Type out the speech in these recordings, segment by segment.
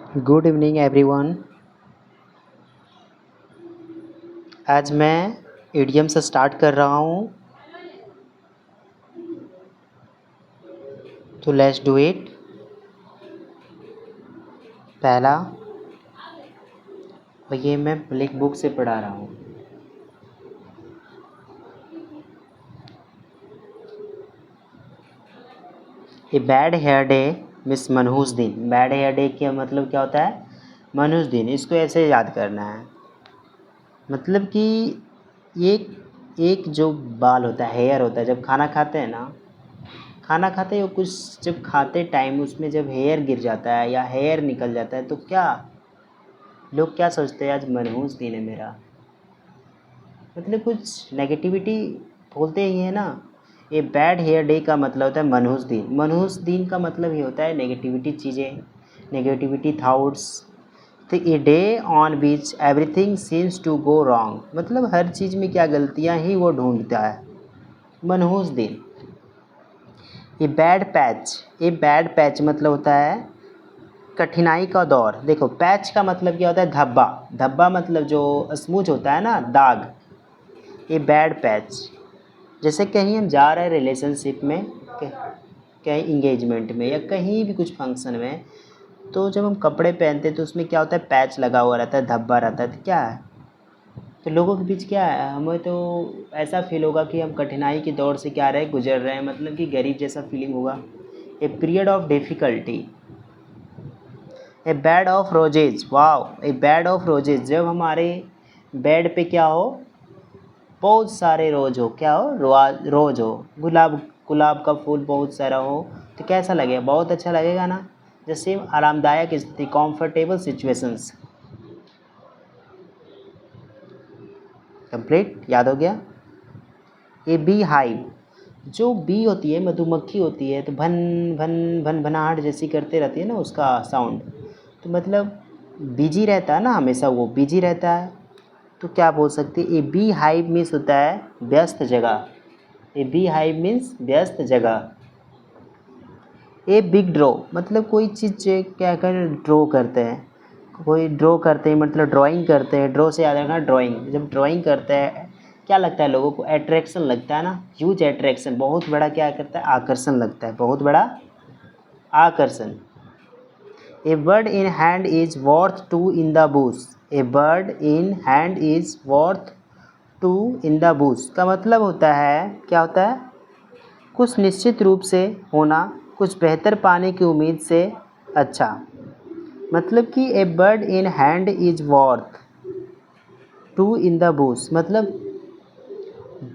Good evening everyone. आज मैं idiom से स्टार्ट कर रहा हूँ, तो लेट्स डू इट। पहला, और ये मैं ब्लैक बुक से पढ़ा रहा हूँ। A bad hair day miss मनहूस दिन। बैड हेयर डे का मतलब क्या होता है? मनहूस दिन। इसको ऐसे याद करना है, मतलब कि एक एक जो बाल होता है, हेयर होता है, जब खाना खाते हैं ना, खाना खाते हो कुछ, जब खाते टाइम उसमें जब हेयर गिर जाता है या हेयर निकल जाता है तो क्या लोग क्या सोचते हैं? आज मनहूस दिन है मेरा, मतलब कुछ नेगेटिविटी बोलते ही है ना। ये बैड हेयर डे का मतलब होता है मनहूस दिन। मनहूस दिन का मतलब ही होता है नेगेटिविटी चीज़ें, नेगेटिविटी थाउट्स। तो a day on which everything seems to go wrong, मतलब हर चीज़ में क्या गलतियाँ ही वो ढूंढता है। मनहूस दिन। ये बैड पैच, ये बैड पैच मतलब होता है कठिनाई का दौर। देखो, पैच का मतलब क्या होता है? धब्बा। धब्बा मतलब जो स्मूच होता है ना, दाग। ये बैड पैच। जैसे कहीं हम जा रहे हैं रिलेशनशिप में, कहीं इंगेजमेंट में या कहीं भी कुछ फंक्शन में, तो जब हम कपड़े पहनते हैं तो उसमें क्या होता है? पैच लगा हुआ रहता है, धब्बा रहता है। तो क्या है? तो लोगों के बीच क्या है, हमें तो ऐसा फील होगा कि हम कठिनाई के दौर से क्या रहे गुजर रहे हैं, मतलब कि गरीब जैसा फीलिंग होगा। A period of difficulty. A bed of roses. Wow, A bed of roses. जब हमारे बेड पे क्या हो? बहुत सारे रोज हो। क्या हो? रोज हो। गुलाब, गुलाब का फूल बहुत सारा हो, तो कैसा लगेगा? बहुत अच्छा लगेगा ना। जैसे आरामदायक स्थिति, कंफर्टेबल सिचुएशंस। कंप्लीट, याद हो गया? A bee hive. जो बी होती है, मधुमक्खी होती है, तो भन भन भन भनाहट जैसी करते रहती है ना, उसका साउंड। तो मतलब बिजी रहता है ना, हमेशा वो बिजी रहता है। तो क्या बोल सकते हैं? ए बी हाइव मीन्स होता है व्यस्त जगह। ए बी हाइव मीन्स व्यस्त जगह। ए बिग ड्रॉ मतलब कोई चीज़ क्या कर ड्रॉ करते हैं, कोई ड्रॉ करते हैं मतलब ड्राइंग करते हैं। ड्रॉ से याद रखना ड्राइंग। जब ड्राइंग करते हैं क्या लगता है लोगों को? अट्रैक्शन लगता है ना, ह्यूज अट्रैक्शन, बहुत बड़ा क्या करता है? आकर्षण लगता है, बहुत बड़ा आकर्षण। A bird in hand is worth two in the bush. A bird in hand is worth two in the bush का मतलब होता है, क्या होता है? कुछ निश्चित रूप से होना, कुछ बेहतर पाने की उम्मीद से अच्छा। मतलब कि a bird in hand is worth two in the bush, मतलब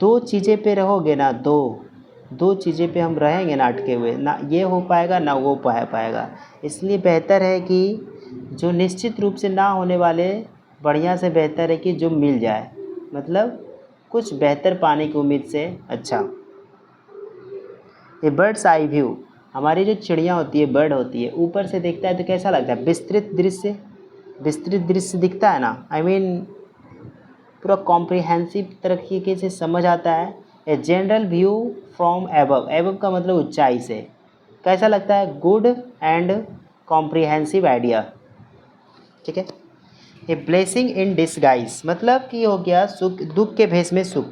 दो चीज़ें पे रहोगे ना, दो चीज़ें पे हम रहेंगे ना अटके हुए, ना ये हो पाएगा ना वो पाएगा। इसलिए बेहतर है कि जो निश्चित रूप से ना होने वाले, बढ़िया से बेहतर है कि जो मिल जाए, मतलब कुछ बेहतर पाने की उम्मीद से अच्छा। ए बर्ड्स आई व्यू। हमारी जो चिड़िया होती है, बर्ड होती है, ऊपर से देखता है तो कैसा लगता है? विस्तृत दृश्य। विस्तृत दृश्य दिखता है ना, आई मीन पूरा कॉम्प्रिहेंसिव तरीके से समझ आता है। A general view from above. Above का मतलब ऊंचाई से। कैसा लगता है? Good and comprehensive idea. ठीक है। ए ब्लेसिंग इन डिसगाइज मतलब कि हो गया सुख, दुख के भेष में सुख,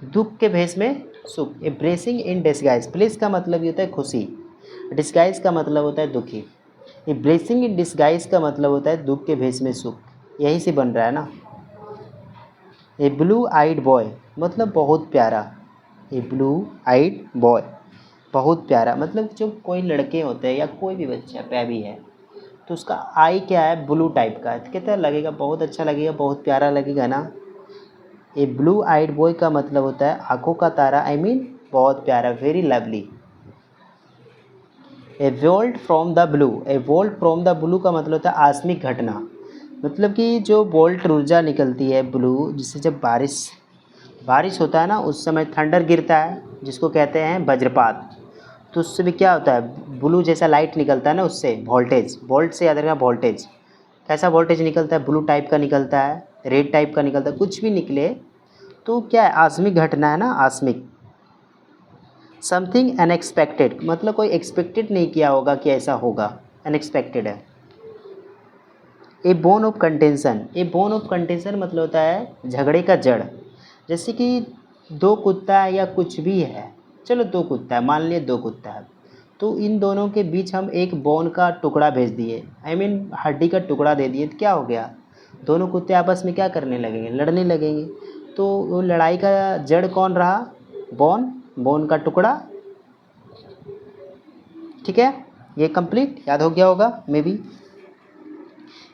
दुख के भेष में सुख। A blessing in disguise. Bless का मतलब ये होता है खुशी, डिसगाइज का मतलब होता है दुखी। ये ब्लेसिंग इन डिसगाइज का मतलब होता है दुख के भेष में सुख। यही से बन रहा है ना। ए ब्लू आइड बॉय मतलब बहुत प्यारा। ए ब्लू आइड बॉय बहुत प्यारा, मतलब जो कोई लड़के होते हैं या कोई भी बच्चा पैबी है तो उसका आई क्या है? ब्लू टाइप का है, तो कहता लगेगा बहुत अच्छा लगेगा, बहुत प्यारा लगेगा ना। ए ब्लू आइड बॉय का मतलब होता है आंखों का तारा, आई मीन बहुत प्यारा, very lovely. A volt from the blue. A volt from the blue का मतलब होता है आकस्मिक घटना, मतलब कि जो वोल्ट ऊर्जा निकलती है ब्लू, जिससे जब बारिश होता है ना, उस समय थंडर गिरता है जिसको कहते हैं वज्रपात। तो उससे भी क्या होता है? ब्लू जैसा लाइट निकलता है ना, उससे वोल्टेज, वोल्ट से याद रखना वोल्टेज। कैसा वोल्टेज निकलता है? ब्लू टाइप का निकलता है, रेड टाइप का निकलता है, कुछ भी निकले तो क्या है? आकस्मिक घटना है ना, आकस्मिक। समथिंग अनएक्सपेक्टेड मतलब कोई एक्सपेक्टेड नहीं किया होगा कि ऐसा होगा, अनएक्सपेक्टेड है। A bone of contention, a bone of contention मतलब होता है झगड़े का जड़। जैसे कि दो कुत्ता है या कुछ भी है, चलो दो कुत्ता है, मान लिया दो कुत्ता है, तो इन दोनों के बीच हम एक बोन का टुकड़ा भेज दिए, आई मीन हड्डी का टुकड़ा दे दिए, तो क्या हो गया, दोनों कुत्ते आपस में क्या करने लगेंगे, लड़ने लगेंगे। तो वो लड़ाई का जड़ कौन रहा, बोन, बोन का टुकड़ा। ठीक है, ये कंप्लीट याद हो गया होगा may be.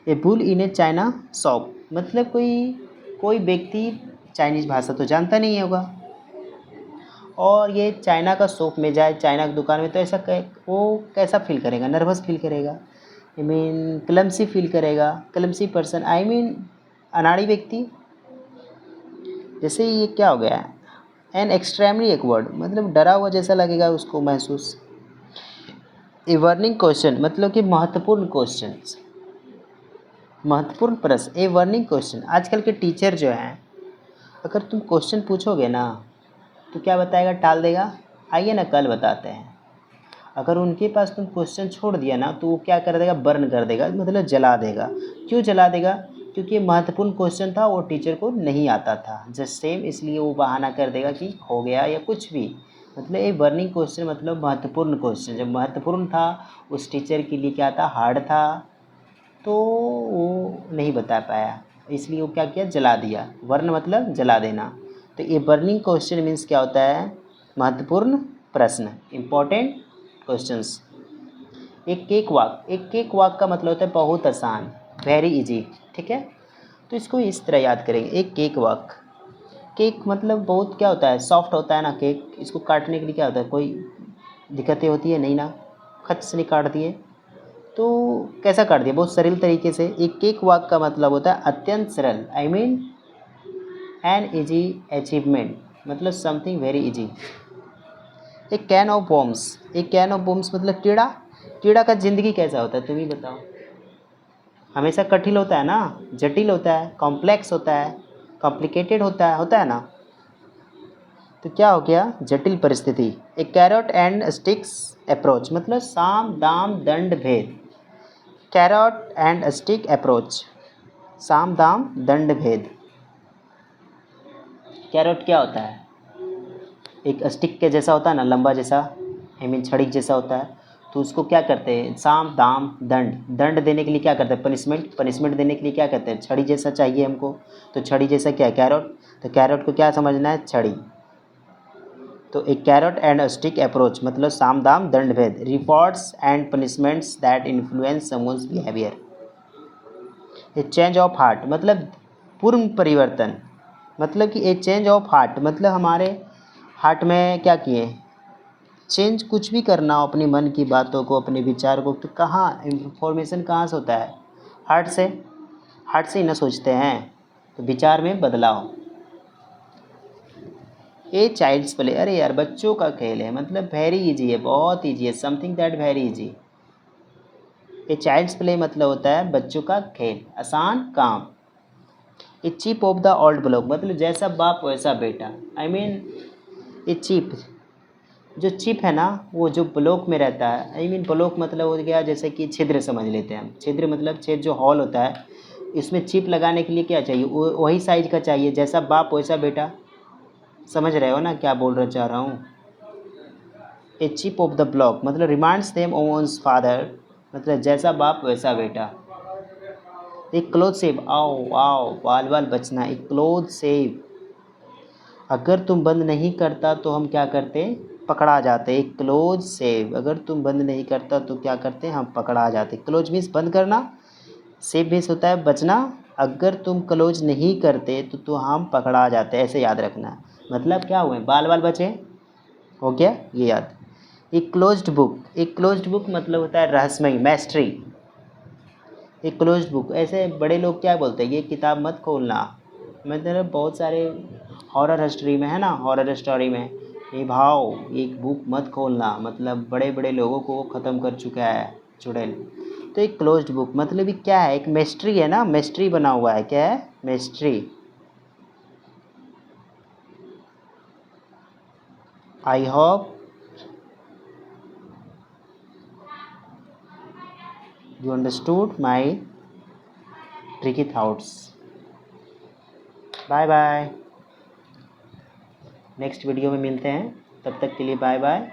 A bull in A China shop, मतलब कोई व्यक्ति चाइनीज़ भाषा तो जानता नहीं होगा, और ये चाइना का शॉप में जाए, चाइना की दुकान में, तो ऐसा वो कैसा फील करेगा, नर्वस फील करेगा, आई मीन क्लमसी फील करेगा, क्लमसी पर्सन, आई मीन अनाड़ी व्यक्ति। जैसे ये क्या हो गया, एन एक्सट्रीमली एक वर्ड, मतलब डरा हुआ जैसा लगेगा उसको महसूस। ए वर्निंग क्वेश्चन, मतलब कि महत्वपूर्ण क्वेश्चन, महत्वपूर्ण प्रश्न, ए वर्निंग क्वेश्चन। आजकल के टीचर जो हैं, अगर तुम क्वेश्चन पूछोगे ना तो क्या बताएगा, टाल देगा, आइए ना कल बताते हैं। अगर उनके पास तुम क्वेश्चन छोड़ दिया ना तो वो क्या कर देगा, बर्न कर देगा, मतलब जला देगा। क्यों जला देगा, क्योंकि महत्वपूर्ण क्वेश्चन था, वो टीचर को नहीं आता था, जस्ट सेम, इसलिए वो बहाना कर देगा कि हो गया या कुछ भी। मतलब ये बर्निंग क्वेश्चन मतलब महत्वपूर्ण क्वेश्चन, जब महत्वपूर्ण था उस टीचर के लिए क्या था, हार्ड था, तो वो नहीं बता पाया, इसलिए वो क्या किया, जला दिया। वर्ण मतलब जला देना। तो ये बर्निंग क्वेश्चन मीन्स क्या होता है, महत्वपूर्ण प्रश्न, इम्पोर्टेंट क्वेश्चंस। एक केक वाक का मतलब होता है बहुत आसान, वेरी इजी। ठीक है, तो इसको इस तरह याद करेंगे, एक केक वाक। केक मतलब बहुत क्या होता है, सॉफ्ट होता है ना केक, इसको काटने के लिए क्या होता है, कोई दिक्कतें होती है नहीं ना, खट से नहीं काट दिए, तो कैसा काट दिया, बहुत सरल तरीके से। एक केक वाक का मतलब होता है अत्यंत सरल, I mean an easy achievement, मतलब समथिंग वेरी इजी। एक कैन ऑफ बॉम्स, एक कैन ऑफ बॉम्स मतलब कीड़ा, कीड़ा का ज़िंदगी कैसा होता है तुम ही बताओ, हमेशा कठिन होता है ना, जटिल होता है, कॉम्प्लेक्स होता है, कॉम्प्लिकेटेड होता है ना। तो क्या हो गया, जटिल परिस्थिति। एक कैरोट एंड स्टिक्स अप्रोच, मतलब साम दाम दंड भेद, कैरोट एंड स्टिक अप्रोच, साम दाम दंड भेद। कैरोट क्या होता है, एक स्टिक के जैसा होता है ना, लंबा जैसा, आई मीन छड़ी जैसा होता है, तो उसको क्या करते हैं, साम दाम दंड, दंड देने के लिए क्या करते हैं, पनिशमेंट, पनिशमेंट देने के लिए क्या करते हैं, छड़ी जैसा चाहिए हमको, तो छड़ी जैसा क्या है, कैरोट, तो कैरोट को क्या समझना है, छड़ी। तो एक कैरोट एंड स्टिक अप्रोच मतलब साम दाम दंड भेद, rewards and punishments that influence someone's behaviour. A change of heart मतलब पूर्ण परिवर्तन, मतलब कि ए चेंज ऑफ हार्ट मतलब हमारे हार्ट में क्या किए, चेंज कुछ भी करना हो, अपने मन की बातों को, अपने विचार को, तो कहाँ इन्फॉर्मेशन कहाँ से होता है, हार्ट से, हार्ट से ही ना सोचते हैं, तो विचार में बदलाव। ए चाइल्ड्स प्ले, अरे यार बच्चों का खेल है, मतलब वेरी इजी है, बहुत इजी है, something that very easy. A child's play मतलब होता है बच्चों का खेल, आसान काम। A chip off the old block मतलब जैसा बाप वैसा बेटा, आई मीन ए चिप, जो चिप है ना वो जो ब्लॉक में रहता है, आई मीन ब्लॉक मतलब हो गया जैसे कि छिद्र समझ लेते हैं हम, छिद्र मतलब छेद जो हॉल होता है, इसमें चिप लगाने के लिए क्या चाहिए, वही साइज का चाहिए, जैसा बाप वैसा बेटा, समझ रहे हो ना क्या बोलना चाह रहा हूँ। ए चिप ऑफ द ब्लॉक मतलब रिमांड्स देम ओन्स फादर, मतलब जैसा बाप वैसा बेटा। एक क्लोथ सेव, आओ आओ बाल बाल बचना, एक क्लोथ सेव, अगर तुम बंद नहीं करता तो हम क्या करते, पकड़ा जाते, एक क्लोज सेव, अगर तुम बंद नहीं करता तो क्या करते, हम पकड़ा जाते। क्लोज मीन्स बंद करना, सेव मीन्स होता है बचना, अगर तुम क्लोज नहीं करते तो हम पकड़ा जाते, ऐसे याद रखना। मतलब क्या हुए, बाल बाल बचे, हो गया ये याद। एक क्लोज्ड बुक, एक क्लोज्ड बुक मतलब होता है रहस्यमय, मैस्ट्री। एक क्लोज्ड बुक, ऐसे बड़े लोग क्या बोलते हैं, ये किताब मत खोलना, मतलब बहुत सारे हॉरर हिस्ट्री में है ना, हॉरर स्टोरी में ये भाव, एक बुक मत खोलना, मतलब बड़े बड़े लोगों को वो ख़त्म कर चुका है चुड़ैल। तो एक क्लोज्ड बुक मतलब ये क्या है, एक मिस्ट्री है ना, मिस्ट्री बना हुआ है, क्या है, mystery. I hope you understood my tricky thoughts. Bye bye, next video में मिलते हैं, तब तक के लिए बाय बाय।